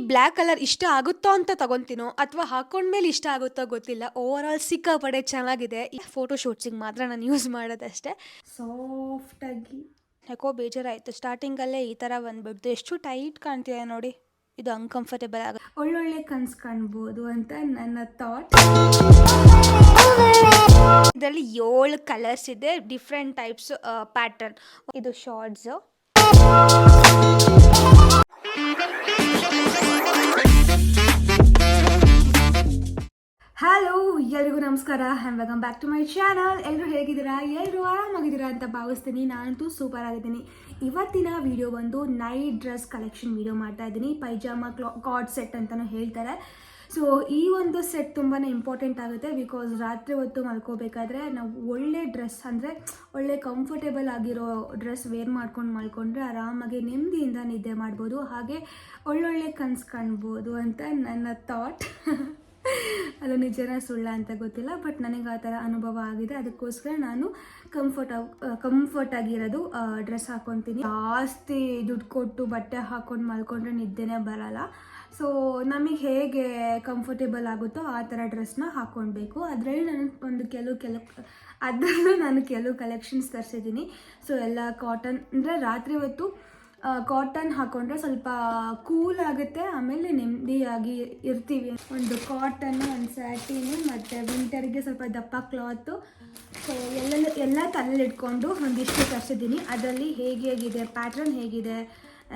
Black colour ಇಷ್ಟ ಆಗುತ್ತೋ ಅಂತ ತಗೊಂತೀನೋ ಅಥವಾ ಹಾಕೊಂಡ್ಮೇಲೆ ಇಷ್ಟ ಆಗುತ್ತೋ ಗೊತ್ತಿಲ್ಲ. ಓವರ್ ಆಲ್ ಸಿಕ್ಕಾಪಟ್ಟೆ ಚೆನ್ನಾಗಿದೆ. ಈ ಫೋಟೋ ಶೂಟ್ಸಿಗೆ ಮಾತ್ರ ನಾನು ಯೂಸ್ ಮಾಡೋದಷ್ಟೇ. ಸಾಫ್ಟಾಗಿ ಯಾಕೋ ಬೇಜಾರಾಯಿತು. ಸ್ಟಾರ್ಟಿಂಗಲ್ಲೇ ಈ ಥರ ಬಂದ್ಬಿಡ್ತು. ಎಷ್ಟು ಟೈಟ್ ಕಾಣ್ತಿದೆ ನೋಡಿ. ಇದು ಅನ್ಕಂಫರ್ಟೇಬಲ್ ಆಗುತ್ತೆ. ಒಳ್ಳೊಳ್ಳೆ ಕನ್ಸು ಕಾಣ್ಬೋದು ಅಂತ ನನ್ನ ಥಾಟ್. ಇದರಲ್ಲಿ 7 ಕಲರ್ಸ್ ಇದೆ, ಡಿಫ್ರೆಂಟ್ ಟೈಪ್ಸ್ ಪ್ಯಾಟರ್ನ್. ಇದು ಶಾರ್ಟ್ಸು. ಹಲೋ, ಎಲ್ಲರಿಗೂ ನಮಸ್ಕಾರ and welcome back to my channel. ಎಲ್ಲರೂ ಹೇಗಿದ್ದೀರಾ? ಎಲ್ಲರೂ ಆರಾಮಾಗಿದ್ದೀರಾ ಅಂತ ಭಾವಿಸ್ತೀನಿ. ನಾನಂತೂ ಸೂಪರ್ ಆಗಿದ್ದೀನಿ. ಇವತ್ತಿನ ವಿಡಿಯೋ ಬಂದು ನೈಟ್ ಡ್ರೆಸ್ ಕಲೆಕ್ಷನ್ ವಿಡಿಯೋ ಮಾಡ್ತಾ ಇದ್ದೀನಿ. ಪೈಜಾಮಾ ಕಾರ್ಡ್ ಸೆಟ್ ಅಂತಲೂ ಹೇಳ್ತಾರೆ. ಸೊ ಈ ಒಂದು ಸೆಟ್ ತುಂಬಾ ಇಂಪಾರ್ಟೆಂಟ್ ಆಗುತ್ತೆ. ಬಿಕಾಸ್ ರಾತ್ರಿ ಹೊತ್ತು ಮಲ್ಕೋಬೇಕಾದ್ರೆ ನಾವು ಒಳ್ಳೆ ಡ್ರೆಸ್ ಅಂದರೆ ಒಳ್ಳೆ ಕಂಫರ್ಟೇಬಲ್ ಆಗಿರೋ ಡ್ರೆಸ್ ವೇರ್ ಮಾಡ್ಕೊಂಡು ಮಲ್ಕೊಂಡ್ರೆ ಆರಾಮಾಗಿ ನೆಮ್ಮದಿಯಿಂದ ನಿದ್ದೆ ಮಾಡ್ಬೋದು, ಹಾಗೆ ಒಳ್ಳೊಳ್ಳೆ ಕನ್ಸು ಕಾಣ್ಬೋದು ಅಂತ ನನ್ನ ಥಾಟ್. ಅದು ನಿಜನ ಸುಳ್ಳ ಅಂತ ಗೊತ್ತಿಲ್ಲ, ಬಟ್ ನನಗೆ ಆ ಥರ ಅನುಭವ ಆಗಿದೆ. ಅದಕ್ಕೋಸ್ಕರ ನಾನು ಕಂಫರ್ಟಾಗಿರೋದು ಡ್ರೆಸ್ ಹಾಕ್ಕೊತೀನಿ. ಜಾಸ್ತಿ ದುಡ್ಡು ಕೊಟ್ಟು ಬಟ್ಟೆ ಹಾಕ್ಕೊಂಡು ಮಲ್ಕೊಂಡ್ರೆ ನಿದ್ದೆನೇ ಬರಲ್ಲ. ಸೊ ನಮಗೆ ಹೇಗೆ ಕಂಫರ್ಟೇಬಲ್ ಆಗುತ್ತೋ ಆ ಥರ ಡ್ರೆಸ್ನ ಹಾಕ್ಕೊಳ್ಬೇಕು. ಅದರಲ್ಲಿ ನಾನು ಕೆಲವು ಕಲೆಕ್ಷನ್ಸ್ ತರಿಸಿದ್ದೀನಿ. ಸೊ ಎಲ್ಲ ಕಾಟನ್ ಅಂದರೆ ರಾತ್ರಿ ಹೊತ್ತು ಕಾಟನ್ ಹಾಕ್ಕೊಂಡ್ರೆ ಸ್ವಲ್ಪ ಕೂಲ್ ಆಗುತ್ತೆ, ಆಮೇಲೆ ನೆಮ್ಮದಿಯಾಗಿ ಇರ್ತೀವಿ. ಒಂದು ಕಾಟನ್ನು, ಒಂದು ಸ್ಯಾಟಿನು, ಮತ್ತು ವಿಂಟರ್ಗೆ ಸ್ವಲ್ಪ ದಪ್ಪ ಕ್ಲಾತು. ಸೊ ಎಲ್ಲ ತಲೆಯಲ್ಲಿ ಇಟ್ಕೊಂಡು ಒಂದಿಷ್ಟು ತರಿಸಿದ್ದೀನಿ. ಅದರಲ್ಲಿ ಹೇಗಿದೆ, ಪ್ಯಾಟ್ರನ್ ಹೇಗಿದೆ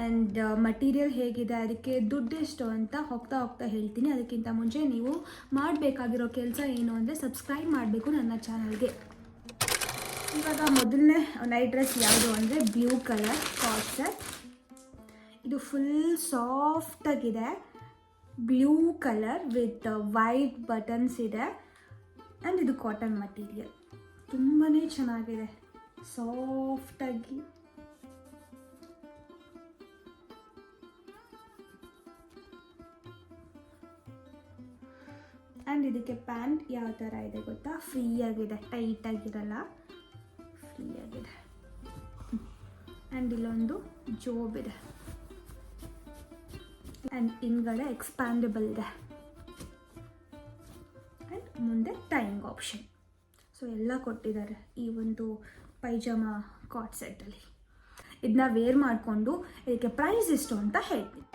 ಆ್ಯಂಡ್ ಮಟೀರಿಯಲ್ ಹೇಗಿದೆ, ಅದಕ್ಕೆ ದುಡ್ಡು ಎಷ್ಟು ಅಂತ ಹೋಗ್ತಾ ಹೇಳ್ತೀನಿ. ಅದಕ್ಕಿಂತ ಮುಂಚೆ ನೀವು ಮಾಡಬೇಕಾಗಿರೋ ಕೆಲಸ ಏನು ಅಂದರೆ ಸಬ್ಸ್ಕ್ರೈಬ್ ಮಾಡಬೇಕು ನನ್ನ ಚಾನಲ್ಗೆ. ಇವಾಗ ಮೊದಲನೇ ನೈಟ್ ಡ್ರೆಸ್ ಯಾವುದು ಅಂದರೆ ಬ್ಲೂ ಕಲರ್ ಕಾರ್ಡ್ ಸೆಟ್. ಇದು ಫುಲ್ ಸಾಫ್ಟಾಗಿದೆ. Blue colour with white buttons ಇದೆ ಆ್ಯಂಡ್ ಇದು ಕಾಟನ್ ಮಟೀರಿಯಲ್. ತುಂಬಾ ಚೆನ್ನಾಗಿದೆ, ಸಾಫ್ಟಾಗಿ. ಆ್ಯಂಡ್ ಇದಕ್ಕೆ ಪ್ಯಾಂಟ್ ಯಾವ ಥರ ಇದೆ ಗೊತ್ತಾ? ಫ್ರೀ ಆಗಿದೆ, ಟೈಟ್ ಆಗಿರಲ್ಲ, ಫ್ರೀ ಆಗಿದೆ. ಆ್ಯಂಡ್ ಇಲ್ಲೊಂದು ಜೋಬ್ ಇದೆ ಆ್ಯಂಡ್ ಹಿಂದ್ಗಡೆ ಎಕ್ಸ್ಪ್ಯಾಂಡಬಲ್ ಇದೆ ಆ್ಯಂಡ್ ಮುಂದೆ ಟೈಯಿಂಗ್ ಆಪ್ಷನ್. ಸೊ ಎಲ್ಲ ಕೊಟ್ಟಿದ್ದಾರೆ ಈ ಒಂದು ಪೈಜಾಮಾ ಕಾರ್ಡ್ ಸೆಟ್ಟಲ್ಲಿ. ಇದನ್ನ ವೇರ್ ಮಾಡಿಕೊಂಡು ಇದಕ್ಕೆ ಪ್ರೈಸ್ ಎಷ್ಟು ಅಂತ ಹೇಳ್ತೀನಿ.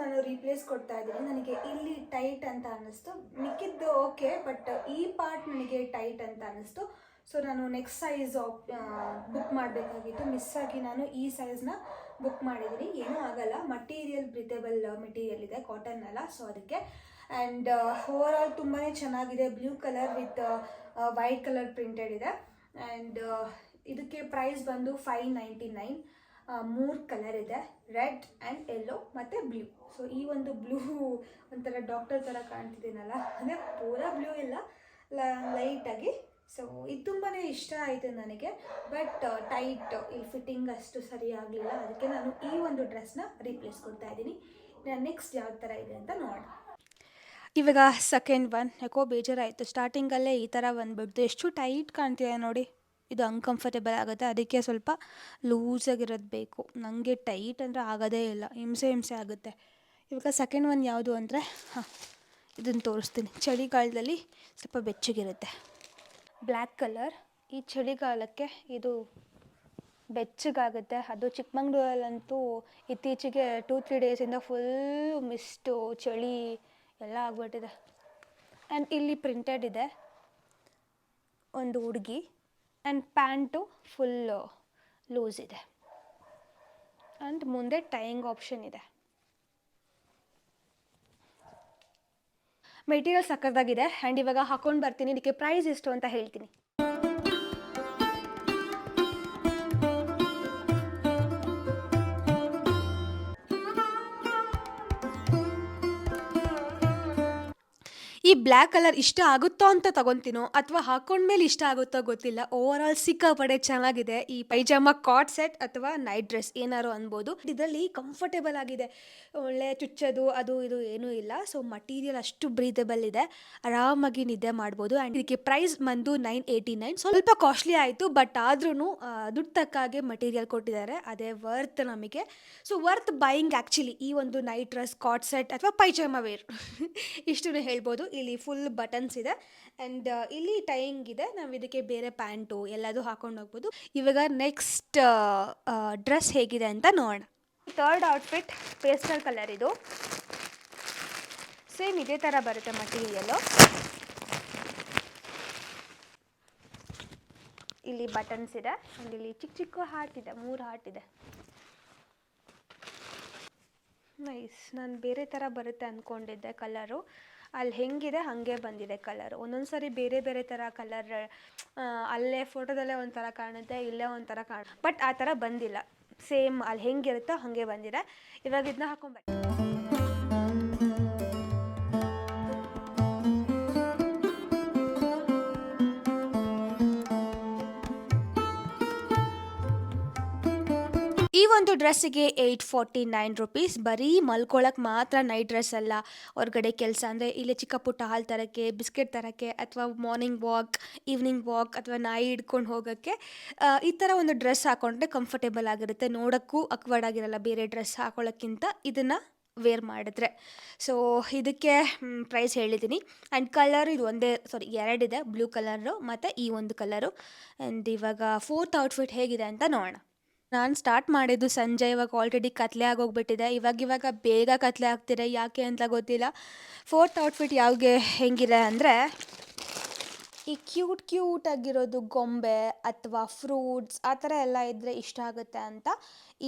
ನಾನು ರೀಪ್ಲೇಸ್ ಕೊಡ್ತಾ ಇದ್ದೀನಿ. ನನಗೆ ಇಲ್ಲಿ ಟೈಟ್ ಅಂತ ಅನ್ನಿಸ್ತು, ಮಿಕ್ಕಿದ್ದು ಓಕೆ, ಬಟ್ ಈ ಪಾರ್ಟ್ ನನಗೆ ಟೈಟ್ ಅಂತ ಅನ್ನಿಸ್ತು. ಸೊ ನಾನು ನೆಕ್ಸ್ಟ್ ಸೈಜ್ ಬುಕ್ ಮಾಡಬೇಕಾಗಿತ್ತು. ಮಿಸ್ ಆಗಿ ನಾನು ಈ ಸೈಜ್ನ ಬುಕ್ ಮಾಡಿದ್ದೀನಿ. ಏನೂ ಆಗಲ್ಲ, ಮಟೀರಿಯಲ್ ಬ್ರೀತೇಬಲ್ ಮೆಟೀರಿಯಲ್ ಇದೆ, ಕಾಟನ್ ಅಲ್ಲ, ಸೊ ಅದಕ್ಕೆ. ಆ್ಯಂಡ್ ಓವರ್ ಆಲ್ ತುಂಬಾ ಚೆನ್ನಾಗಿದೆ. Blue colour with white colour printed ಇದೆ. ಆ್ಯಂಡ್ ಇದಕ್ಕೆ ಪ್ರೈಸ್ ಬಂದು $599. 3 ಕಲರ್ ಇದೆ, ರೆಡ್ ಆ್ಯಂಡ್ ಯೆಲ್ಲೋ ಮತ್ತು ಬ್ಲೂ. ಸೊ ಈ ಒಂದು ಬ್ಲೂ ಒಂಥರ ಡಾಕ್ಟರ್ ಥರ ಕಾಣ್ತಿದ್ದೀನಲ್ಲ, ಅಂದರೆ ಪೂರಾ ಬ್ಲೂ ಇಲ್ಲ, ಲೈಟಾಗಿ. ಸೊ ಇದು ತುಂಬಾ ಇಷ್ಟ ಆಯಿತು ನನಗೆ, ಬಟ್ ಟೈಟ್ ಇಲ್ಲಿ ಫಿಟ್ಟಿಂಗ್ ಅಷ್ಟು ಸರಿ ಆಗಲಿಲ್ಲ. ಅದಕ್ಕೆ ನಾನು ಈ ಒಂದು ಡ್ರೆಸ್ನ ರೀಪ್ಲೇಸ್ ಕೊಡ್ತಾ ಇದ್ದೀನಿ. ನೆಕ್ಸ್ಟ್ ಯಾವ ಥರ ಇದೆ ಅಂತ ನೋಡೋಣ. ಇವಾಗ ಸೆಕೆಂಡ್ ಒನ್. ಯಾಕೋ ಬೇಜಾರಾಯಿತು. ಸ್ಟಾರ್ಟಿಂಗಲ್ಲೇ ಈ ಥರ ಬಂದ್ಬಿಡ್ತು. ಎಷ್ಟು ಟೈಟ್ ಕಾಣ್ತಿದೆ ನೋಡಿ. ಇದು ಅನ್ಕಂಫರ್ಟೇಬಲ್ ಆಗುತ್ತೆ, ಅದಕ್ಕೆ ಸ್ವಲ್ಪ ಲೂಸಾಗಿರೋದು ಬೇಕು. ನನಗೆ ಟೈಟ್ ಅಂದರೆ ಆಗೋದೇ ಇಲ್ಲ, ಹಿಂಸೆ ಆಗುತ್ತೆ. ಇವಾಗ ಸೆಕೆಂಡ್ ಒನ್ ಯಾವುದು ಅಂದರೆ ಇದನ್ನು ತೋರಿಸ್ತೀನಿ. ಚಳಿಗಾಲದಲ್ಲಿ ಸ್ವಲ್ಪ ಬೆಚ್ಚಗಿರುತ್ತೆ. Black colour. ಈ ಚಳಿಗಾಲಕ್ಕೆ ಇದು ಬೆಚ್ಚಗಾಗುತ್ತೆ. ಅದು ಚಿಕ್ಕಮಂಗ್ಳೂರಲ್ಲಂತೂ ಇತ್ತೀಚೆಗೆ 2-3 ಡೇಸಿಂದ ಫುಲ್ ಮಿಸ್ಟು, ಚಳಿ ಎಲ್ಲ ಆಗ್ಬಿಟ್ಟಿದೆ. ಆ್ಯಂಡ್ ಇಲ್ಲಿ ಪ್ರಿಂಟೆಡ್ ಇದೆ ಒಂದು ಹುಡುಗಿ, ಆ್ಯಂಡ್ ಪ್ಯಾಂಟು ಫುಲ್ ಲೂಸ್ ಇದೆ ಆ್ಯಂಡ್ ಮುಂದೆ ಟೈಯಿಂಗ್ ಆಪ್ಷನ್ ಇದೆ. ಮೆಟೀರಿಯಲ್ ಸಕ್ಕತ್ತಾಗಿದೆ. ಆ್ಯಂಡ್ ಇವಾಗ ಹಾಕೊಂಡು ಬರ್ತೀನಿ, ಇದಕ್ಕೆ ಪ್ರೈಸ್ ಎಷ್ಟು ಅಂತ ಹೇಳ್ತೀನಿ. ಈ ಬ್ಲ್ಯಾಕ್ ಕಲರ್ ಇಷ್ಟ ಆಗುತ್ತೋ ಅಂತ ತಗೊಂತೀನೋ ಅಥವಾ ಹಾಕೊಂಡ್ಮೇಲೆ ಇಷ್ಟ ಆಗುತ್ತೋ ಗೊತ್ತಿಲ್ಲ. ಓವರ್ ಆಲ್ ಸಿಕ್ಕಾಪಟ್ಟೆ ಚೆನ್ನಾಗಿದೆ ಈ ಪೈಜಾಮ ಕಾಟ್ ಸೆಟ್ ಅಥವಾ ನೈಟ್ ಡ್ರೆಸ್ ಏನಾರು ಅನ್ಬೋದು. ಇದರಲ್ಲಿ ಕಂಫರ್ಟೇಬಲ್ ಆಗಿದೆ, ಒಳ್ಳೆ ಚುಚ್ಚೋದು ಅದು ಇದು ಏನೂ ಇಲ್ಲ. ಸೊ ಮಟೀರಿಯಲ್ ಅಷ್ಟು ಬ್ರೀದಬಲ್ ಇದೆ, ಆರಾಮಾಗಿ ನಿದ್ದೆ ಮಾಡ್ಬೋದು. ಆ್ಯಂಡ್ ಇದಕ್ಕೆ ಪ್ರೈಸ್ ಬಂದು 989. ಸ್ವಲ್ಪ ಕಾಸ್ಟ್ಲಿ ಆಯಿತು, ಬಟ್ ಆದ್ರೂ ದುಡ್ಡು ತಕ್ಕಾಗೆ ಮಟೀರಿಯಲ್ ಕೊಟ್ಟಿದ್ದಾರೆ, ಅದೇ ವರ್ತ್ ನಮಗೆ. ಸೊ ವರ್ತ್ ಬೈಯಿಂಗ್ ಆ್ಯಕ್ಚುಲಿ ಈ ಒಂದು ನೈಟ್ ಡ್ರೆಸ್, ಕಾಟ್ ಸೆಟ್ ಅಥವಾ ಪೈಜಾಮ ವೇರ್ ಇಷ್ಟು ಹೇಳ್ಬೋದು. ಇಲ್ಲಿ ಫುಲ್ ಬಟನ್ಸ್ ಇದೆ ಆ್ಯಂಡ್ ಇಲ್ಲಿ ಟೈಯಿಂಗ್ ಇದೆ. ನಾವು ಇದಕ್ಕೆ ಬೇರೆ ಪ್ಯಾಂಟು ಎಲ್ಲದೂ ಹಾಕೊಂಡು ಹೋಗ್ಬೋದು. ಇವಾಗ ನೆಕ್ಸ್ಟ್ ಡ್ರೆಸ್ ಹೇಗಿದೆ ಅಂತ ನೋಡೋಣ. ಥರ್ಡ್ ಔಟ್ಫಿಟ್ ಪೇಸ್ಟಲ್ ಕಲರ್, ಇದು ಸೇಮ್ ಇದೇ ಥರ ಬರುತ್ತೆ ಮಟೀರಿಯಲು. ಇಲ್ಲಿ ಬಟನ್ಸ್ ಇದೆ ಆ್ಯಂಡ್ ಇಲ್ಲಿ ಚಿಕ್ಕ ಚಿಕ್ಕ ಹಾರ್ಟ್ ಇದೆ, 3 ಹಾರ್ಟ್ ಇದೆ. ನೈಸ್. ನಾನು ಬೇರೆ ಥರ ಬರುತ್ತೆ ಅಂದ್ಕೊಂಡಿದ್ದೆ ಕಲರು, ಅಲ್ಲಿ ಹೆಂಗಿದೆ ಹಾಗೆ ಬಂದಿದೆ ಕಲರ್. ಒಂದೊಂದು ಸಾರಿ ಬೇರೆ ಬೇರೆ ಥರ ಕಲರ್, ಅಲ್ಲೇ ಫೋಟೋದಲ್ಲೇ ಒಂಥರ ಕಾಣುತ್ತೆ, ಇಲ್ಲೇ ಒಂಥರ ಬಟ್ ಆ ಥರ ಬಂದಿಲ್ಲ, ಸೇಮ್ ಅಲ್ಲಿ ಹೆಂಗಿರುತ್ತೋ ಹಾಗೆ ಬಂದಿದೆ. ಇವಾಗ ಇದನ್ನ ಹಾಕೊಂಡ್ಬರ್ತೀನಿ. ಈ ಒಂದು ಡ್ರೆಸ್ಸಿಗೆ 849 ರುಪೀಸ್. ಬರೀ ಮಲ್ಕೊಳಕ್ಕೆ ಮಾತ್ರ ನೈಟ್ ಡ್ರೆಸ್ ಅಲ್ಲ, ಹೊರಗಡೆ ಕೆಲಸ ಅಂದರೆ ಇಲ್ಲಿ ಚಿಕ್ಕ ಪುಟ್ಟ ಹಾಲು ತರೋಕ್ಕೆ, ಬಿಸ್ಕೆಟ್ ತರೋಕ್ಕೆ, ಅಥವಾ ಮಾರ್ನಿಂಗ್ ವಾಕ್, ಈವ್ನಿಂಗ್ ವಾಕ್, ಅಥವಾ ನಾಯಿ ಹಿಡ್ಕೊಂಡು ಹೋಗೋಕ್ಕೆ ಈ ಥರ ಒಂದು ಡ್ರೆಸ್ ಹಾಕೊಂಡ್ರೆ ಕಂಫರ್ಟೇಬಲ್ ಆಗಿರುತ್ತೆ, ನೋಡೋಕ್ಕೂ ಅಕ್ವರ್ಡ್ ಆಗಿರಲ್ಲ ಬೇರೆ ಡ್ರೆಸ್ ಹಾಕೊಳ್ಳೋಕ್ಕಿಂತ ಇದನ್ನು ವೇರ್ ಮಾಡಿದ್ರೆ. ಸೊ ಇದಕ್ಕೆ ಪ್ರೈಸ್ ಹೇಳಿದ್ದೀನಿ. ಆ್ಯಂಡ್ ಕಲರ್ ಇದು ಎರಡಿದೆ, ಬ್ಲೂ ಕಲರು ಮತ್ತು ಈ ಒಂದು ಕಲರು. ಆ್ಯಂಡ್ ಇವಾಗ ಫೋರ್ತ್ ಔಟ್ಫಿಟ್ ಹೇಗಿದೆ ಅಂತ ನೋಡೋಣ. ನಾನು ಸ್ಟಾರ್ಟ್ ಮಾಡಿದ್ದು ಸಂಜೆ, ಇವಾಗ ಆಲ್ರೆಡಿ ಕತ್ಲೆ ಆಗೋಗ್ಬಿಟ್ಟಿದೆ. ಇವಾಗ ಬೇಗ ಕತ್ಲೆ ಆಗ್ತಿದೆ, ಯಾಕೆ ಅಂತ ಗೊತ್ತಿಲ್ಲ. ಫೋರ್ತ್ ಔಟ್ಫಿಟ್ ಹೆಂಗಿದೆ ಅಂದರೆ, ಈ ಕ್ಯೂಟ್ ಆಗಿರೋದು ಗೊಂಬೆ ಅಥವಾ ಫ್ರೂಟ್ಸ್ ಆ ಥರ ಎಲ್ಲ ಇದ್ದರೆ ಇಷ್ಟ ಆಗುತ್ತೆ ಅಂತ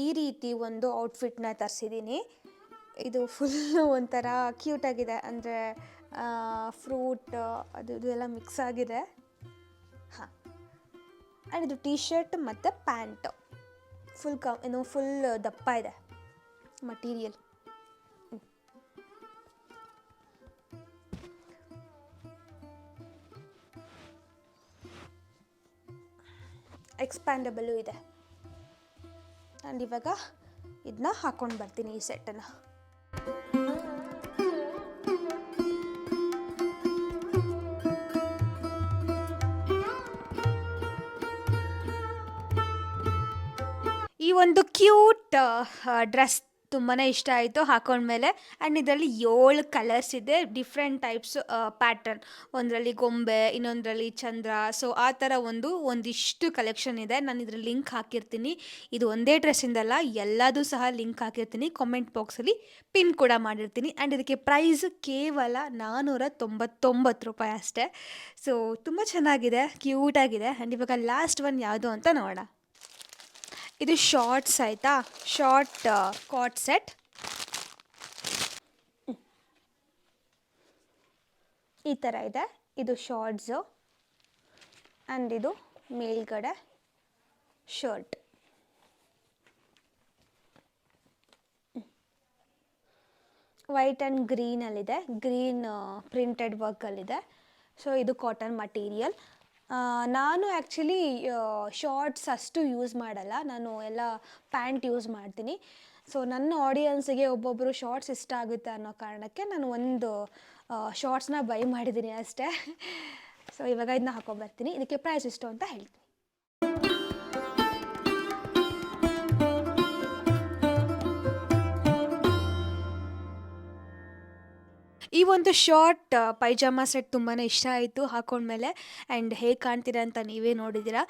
ಈ ರೀತಿ ಒಂದು ಔಟ್ಫಿಟ್ನ ತರಿಸಿದ್ದೀನಿ. ಇದು ಫುಲ್ಲು ಒಂಥರ ಕ್ಯೂಟಾಗಿದೆ, ಅಂದರೆ ಫ್ರೂಟ್ ಅದು ಎಲ್ಲ ಮಿಕ್ಸ್ ಆಗಿದೆ. ಹಾಂ, ಆ್ಯಂಡ್ ಇದು ಟೀ ಶರ್ಟ್ ಮತ್ತು ಪ್ಯಾಂಟು ಫುಲ್ ದಪ್ಪ ಇದೆ ಮಟೀರಿಯಲ್. ಎಕ್ಸ್ಪ್ಯಾಂಡಬಲ್ಲು ಇದೆ. ಆ್ಯಂಡ್ ಇವಾಗ ಇದನ್ನ ಹಾಕೊಂಡು ಬರ್ತೀನಿ, ಈ ಸೆಟ್ಟನ್ನು. ಈ ಒಂದು ಕ್ಯೂಟ್ ಡ್ರೆಸ್ ತುಂಬಾ ಇಷ್ಟ ಆಯಿತು ಹಾಕೊಂಡ್ಮೇಲೆ. ಆ್ಯಂಡ್ ಇದರಲ್ಲಿ 7 ಕಲರ್ಸ್ ಇದೆ, ಡಿಫ್ರೆಂಟ್ ಟೈಪ್ಸ್ ಪ್ಯಾಟರ್ನ್. ಒಂದರಲ್ಲಿ ಗೊಂಬೆ, ಇನ್ನೊಂದರಲ್ಲಿ ಚಂದ್ರ. ಸೊ ಆ ಥರ ಒಂದಿಷ್ಟು ಕಲೆಕ್ಷನ್ ಇದೆ. ನಾನು ಇದರಲ್ಲಿ ಲಿಂಕ್ ಹಾಕಿರ್ತೀನಿ. ಇದು ಒಂದೇ ಡ್ರೆಸ್ಸಿಂದಲ್ಲ, ಎಲ್ಲದೂ ಸಹ ಲಿಂಕ್ ಹಾಕಿರ್ತೀನಿ, ಕಾಮೆಂಟ್ ಬಾಕ್ಸಲ್ಲಿ ಪಿನ್ ಕೂಡ ಮಾಡಿರ್ತೀನಿ. ಆ್ಯಂಡ್ ಇದಕ್ಕೆ ಪ್ರೈಸ್ ಕೇವಲ 499 ರೂಪಾಯಿ ಅಷ್ಟೇ. ಸೊ ತುಂಬ ಚೆನ್ನಾಗಿದೆ, ಕ್ಯೂಟಾಗಿದೆ. ಆ್ಯಂಡ್ ಇವಾಗ ಲಾಸ್ಟ್ ಒನ್ ಯಾವುದು ಅಂತ ನೋಡೋಣ. ಇದು ಶಾರ್ಟ್ಸ್ ಆಯಿತಾ, ಶಾರ್ಟ್ ಕಾಟ್ ಸೆಟ್. ಈ ಥರ ಇದೆ, ಇದು ಶಾರ್ಟ್ಸು ಆ್ಯಂಡ್ ಇದು ಮೇಲ್ಗಡೆ ಶರ್ಟ್. ವೈಟ್ ಆ್ಯಂಡ್ ಗ್ರೀನಲ್ಲಿದೆ, ಗ್ರೀನ್ ಪ್ರಿಂಟೆಡ್ ವರ್ಕಲ್ಲಿದೆ. ಸೊ ಇದು ಕಾಟನ್ ಮಟೀರಿಯಲ್. ನಾನು ಆ್ಯಕ್ಚುಲಿ ಶಾರ್ಟ್ಸ್ ಅಷ್ಟು ಯೂಸ್ ಮಾಡಲ್ಲ, ನಾನು ಎಲ್ಲ ಪ್ಯಾಂಟ್ ಯೂಸ್ ಮಾಡ್ತೀನಿ. ಸೊ ನನ್ನ ಆಡಿಯನ್ಸಿಗೆ ಒಬ್ಬೊಬ್ಬರು ಶಾರ್ಟ್ಸ್ ಇಷ್ಟ ಆಗುತ್ತೆ ಅನ್ನೋ ಕಾರಣಕ್ಕೆ ನಾನು ಒಂದು ಶಾರ್ಟ್ಸ್ನ ಬೈ ಮಾಡಿದ್ದೀನಿ ಅಷ್ಟೇ. ಸೊ ಇವಾಗ ಇದನ್ನ ಹಾಕೊಂಡ್ಬರ್ತೀನಿ. ಇದಕ್ಕೆ ಪ್ರೈಸ್ ಎಷ್ಟು ಅಂತ ಹೇಳ್ತೀನಿ. ಈ ಒಂದು ಶಾರ್ಟ್ ಪೈಜಾಮ ಸೆಟ್ ತುಂಬಾ ಇಷ್ಟ ಆಯಿತು ಹಾಕೊಂಡ್ಮೇಲೆ. ಆ್ಯಂಡ್ ಹೇಗೆ ಕಾಣ್ತೀರಾ ಅಂತ ನೀವೇ ನೋಡಿದ್ದೀರಾ.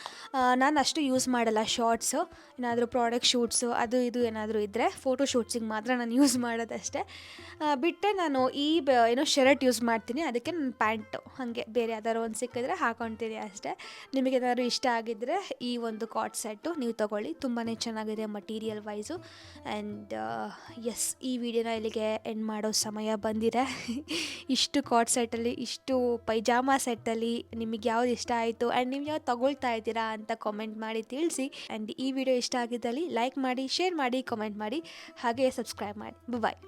ನಾನು ಅಷ್ಟು ಯೂಸ್ ಮಾಡಲ್ಲ ಶಾರ್ಟ್ಸು, ಏನಾದರೂ ಪ್ರಾಡಕ್ಟ್ ಶೂಟ್ಸು ಅದು ಇದು ಏನಾದರೂ ಇದ್ದರೆ ಫೋಟೋ ಶೂಟ್ಸಿಗೆ ಮಾತ್ರ ನಾನು ಯೂಸ್ ಮಾಡೋದಷ್ಟೇ. ಬಿಟ್ಟರೆ ನಾನು ಶರ್ಟ್ ಯೂಸ್ ಮಾಡ್ತೀನಿ, ಅದಕ್ಕೆ ನಾನು ಪ್ಯಾಂಟು ಹಾಗೆ ಬೇರೆ ಯಾವ್ದಾದ್ರು ಒಂದು ಸಿಕ್ಕಿದ್ರೆ ಹಾಕೊತೀನಿ ಅಷ್ಟೇ. ನಿಮಗೇನಾದ್ರು ಇಷ್ಟ ಆಗಿದ್ದರೆ ಈ ಒಂದು ಕಾಟ್ ಸೆಟ್ಟು ನೀವು ತೊಗೊಳ್ಳಿ, ತುಂಬಾ ಚೆನ್ನಾಗಿದೆ ಮಟೀರಿಯಲ್ ವೈಸು. ಆ್ಯಂಡ್ ಎಸ್, ಈ ವಿಡಿಯೋನ ಇಲ್ಲಿಗೆ ಎಂಡ್ ಮಾಡೋ ಸಮಯ ಬಂದಿದೆ. ಇಷ್ಟು ಕಾಟ್ ಸೆಟ್ಟಲ್ಲಿ, ಇಷ್ಟು ಪೈಜಾಮ ಸೆಟ್ಟಲ್ಲಿ ನಿಮಗೆ ಯಾವ್ದು ಇಷ್ಟ ಆಯಿತು ಆ್ಯಂಡ್ ನೀವು ಯಾವ್ದು ತಗೊಳ್ತಾ ಇದ್ದೀರಾ ಅಂತ ಕಾಮೆಂಟ್ ಮಾಡಿ ತಿಳಿಸಿ. ಆ್ಯಂಡ್ ಈ ವಿಡಿಯೋ ಇಷ್ಟ ಆಗಿದ್ದಲ್ಲಿ ಲೈಕ್ ಮಾಡಿ, ಶೇರ್ ಮಾಡಿ, ಕಾಮೆಂಟ್ ಮಾಡಿ, ಹಾಗೆ ಸಬ್ಸ್ಕ್ರೈಬ್ ಮಾಡಿ. ಬಾಯ್.